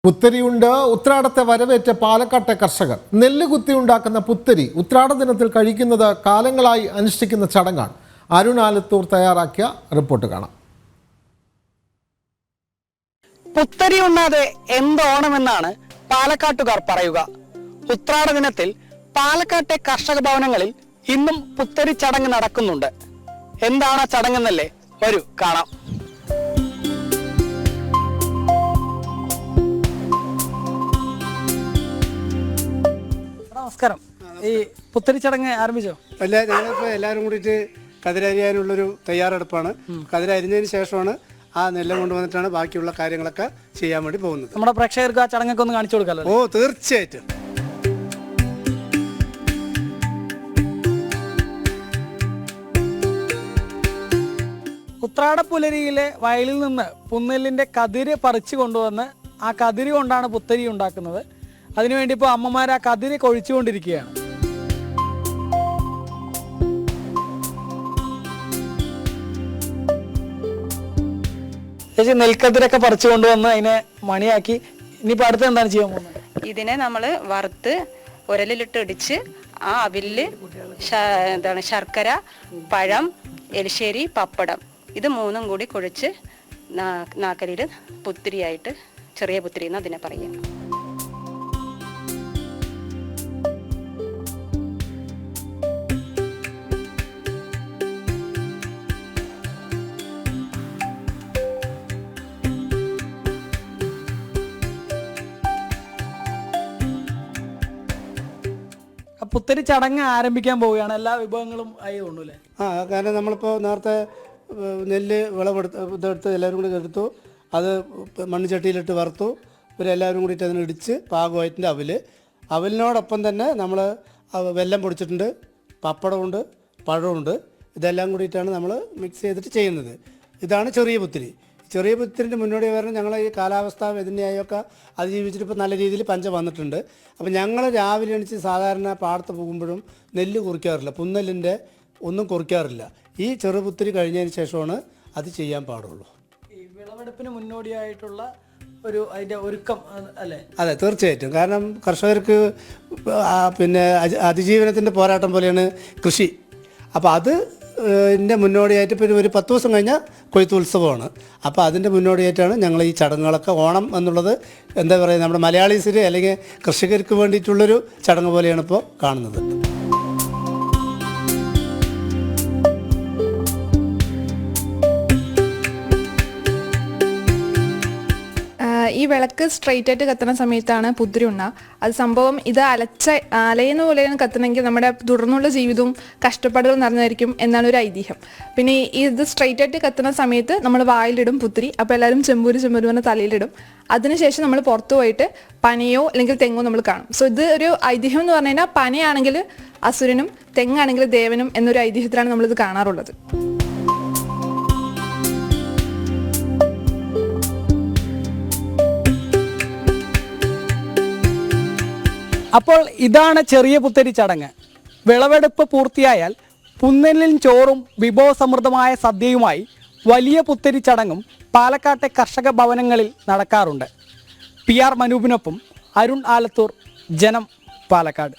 പുത്തരിയുണ്ട്. ഉത്രാടത്തെ വരവേറ്റ പാലക്കാട്ടെ കർഷകർ നെല്ല് കുത്തി ഉണ്ടാക്കുന്ന പുത്തരി ഉത്രാട ദിനത്തിൽ കഴിക്കുന്നത് കാലങ്ങളായി അനുഷ്ഠിക്കുന്ന ചടങ്ങാണ്. അരുൺ ആലത്തൂർ തയ്യാറാക്കിയ റിപ്പോർട്ട് കാണാം. പുത്തരി ഉണ്ണാതെ എന്തോണമെന്നാണ് പാലക്കാട്ടുകാർ പറയുക. ഉത്രാട ദിനത്തിൽ പാലക്കാട്ടെ കർഷക ഭവനങ്ങളിൽ ഇന്നും പുത്തരി ചടങ്ങ് നടക്കുന്നുണ്ട്. എന്താണ് ആ ചടങ്ങെന്നല്ലേ, വരൂ കാണാം. നമസ്കാരം. ഈ പുത്തരി ചടങ്ങ് ആരംഭിച്ചോ? അല്ല, ഞങ്ങളിപ്പോൾ എല്ലാവരും കൂടിയിട്ട് കതിരരിയാനുള്ളൊരു തയ്യാറെടുപ്പാണ്. കതിരരിഞ്ഞതിന് ശേഷമാണ് ആ നെല്ല് കൊണ്ടുവന്നിട്ടാണ് ബാക്കിയുള്ള കാര്യങ്ങളൊക്കെ ചെയ്യാൻ വേണ്ടി പോകുന്നത്. നമ്മുടെ പ്രേക്ഷകർക്ക് ആ ചടങ്ങൊക്കെ ഒന്ന് കാണിച്ചു കൊടുക്കാമല്ലോ. ഓ, തീർച്ചയായിട്ടും. ഉത്രാടപ്പുലരിയിലെ വയലിൽ നിന്ന് പുന്നെല്ലിന്റെ കതിര് പറിച്ചു കൊണ്ടുവന്ന് ആ കതിര് കൊണ്ടാണ് പുത്തരി ഉണ്ടാക്കുന്നത്. അതിനുവേണ്ടി ഇപ്പോൾ അമ്മമാർ ആ കതിര് കൊഴിച്ചുകൊണ്ടിരിക്കുകയാണ്. ചേച്ചി, നെൽക്കതിരൊക്കെ പറിച്ചു കൊണ്ടുവന്ന് അതിനെ മണിയാക്കി ഇനിയിപ്പോൾ അടുത്ത് എന്താണ് ചെയ്യാൻ പോകുന്നത്? ഇതിനെ നമ്മൾ വറുത്ത് ഉരലിലിട്ട് ഇടിച്ച് ആ അവില് എന്താണ് ശർക്കര, പഴം, എലിശ്ശേരി, പപ്പടം ഇത് മൂന്നും കൂടി കുഴച്ച് നാക്കലിൽ പുത്തിരിയായിട്ട്, ചെറിയ പുത്തിരി എന്ന് അതിനെ പറയാം. പുത്തരി ചടങ്ങ് ആരംഭിക്കാൻ പോവുകയാണ്. എല്ലാ വിഭവങ്ങളും ആയി തോന്നുന്നു. കാരണം നമ്മളിപ്പോൾ നേരത്തെ നെല്ല് വിളവെടുത്ത് എല്ലാവരും കൂടി എടുത്തു, അത് മണ്ണിച്ചട്ടിയിലിട്ട് വറുത്തു. ഇവരെല്ലാവരും കൂടിയിട്ട് അതിന് ഇടിച്ച് പാകമായിട്ടുണ്ട്. അവലിനോടൊപ്പം തന്നെ നമ്മൾ വെല്ലം പൊടിച്ചിട്ടുണ്ട്, പപ്പടമുണ്ട്, പഴമുണ്ട്. ഇതെല്ലാം കൂടിയിട്ടാണ് നമ്മൾ മിക്സ് ചെയ്തിട്ട് ചെയ്യുന്നത്. ഇതാണ് ചെറിയ പുത്തിരി. ചെറിയ പുത്തിരിൻ്റെ മുന്നോടി കാരണം ഞങ്ങൾ ഈ കാലാവസ്ഥ വ്യതിയാനമൊക്കെ അതിജീവിച്ചിട്ട് ഇപ്പോൾ നല്ല രീതിയിൽ പഞ്ച വന്നിട്ടുണ്ട്. അപ്പോൾ ഞങ്ങൾ രാവിലെ എണീച്ച് സാധാരണ പാടത്ത് പോകുമ്പോഴും നെല്ല് കുറിക്കാറില്ല, പുന്നെല്ലിൻ്റെ ഒന്നും കുറിക്കാറില്ല. ഈ ചെറുപുത്തിരി കഴിഞ്ഞതിന് ശേഷമാണ് അത് ചെയ്യാൻ പാടുള്ളൂ. ഈ വിളവെടുപ്പിന് മുന്നോടിയായിട്ടുള്ള ഒരു അതിൻ്റെ ഒരുക്കം അല്ലേ? അതെ, തീർച്ചയായിട്ടും. കാരണം കർഷകർക്ക് പിന്നെ അതിജീവനത്തിൻ്റെ പോരാട്ടം പോലെയാണ് കൃഷി. അപ്പോൾ അതിൻ്റെ മുന്നോടിയായിട്ട് പിന്നെ ഒരു 10 ദിവസം കഴിഞ്ഞാൽ കൊയ്ത്ത് ഉത്സവമാണ്. അപ്പോൾ അതിൻ്റെ മുന്നോടിയായിട്ടാണ് ഞങ്ങൾ ഈ ചടങ്ങുകളൊക്കെ. ഓണം എന്നുള്ളത് എന്താ പറയുക, നമ്മുടെ മലയാളീസിൽ അല്ലെങ്കിൽ കർഷകർക്ക് വേണ്ടിയിട്ടുള്ളൊരു ചടങ്ങ് പോലെയാണ് ഇപ്പോൾ കാണുന്നത്. ഈ വിളക്ക് സ്ട്രെയിറ്റ് ആയിട്ട് കത്തുന്ന സമയത്താണ് പുത്തിരി ഉണ്ണ. അത് സംഭവം ഇത് അലയുന്ന പോലെയാണ് കത്തുന്നെങ്കിൽ നമ്മുടെ തുടർന്നുള്ള ജീവിതവും കഷ്ടപ്പാടുകൾ നിറഞ്ഞായിരിക്കും എന്നാണ് ഒരു ഐതിഹ്യം. പിന്നെ ഇത് സ്ട്രെയിറ്റ് ആയിട്ട് കത്തുന്ന സമയത്ത് നമ്മൾ വായിലിടും പുത്തിരി. അപ്പോൾ എല്ലാവരും ചെമ്പൂര് പറഞ്ഞ തലയിലിടും. അതിനുശേഷം നമ്മൾ പുറത്തു പോയിട്ട് പനയോ അല്ലെങ്കിൽ തെങ്ങോ നമ്മൾ കാണും. സോ ഇത് ഒരു ഐതിഹ്യം എന്ന് പറഞ്ഞു കഴിഞ്ഞാൽ പനയാണെങ്കിൽ അസുരനും തെങ്ങാണെങ്കിൽ ദേവനും എന്നൊരു ഐതിഹ്യത്തിലാണ് നമ്മളിത് കാണാറുള്ളത്. അപ്പോൾ ഇതാണ് ചെറിയ പുത്തരി ചടങ്ങ്. വിളവെടുപ്പ് പൂർത്തിയായാൽ പുന്നെല്ലിൻ ചോറും വിഭവസമൃദ്ധമായ സദ്യയുമായി വലിയ പുത്തരി ചടങ്ങും പാലക്കാട്ടെ കർഷക ഭവനങ്ങളിൽ നടക്കാറുണ്ട്. PR മനൂപിനൊപ്പം അരുൺ ആലത്തൂർ, ജനം, പാലക്കാട്.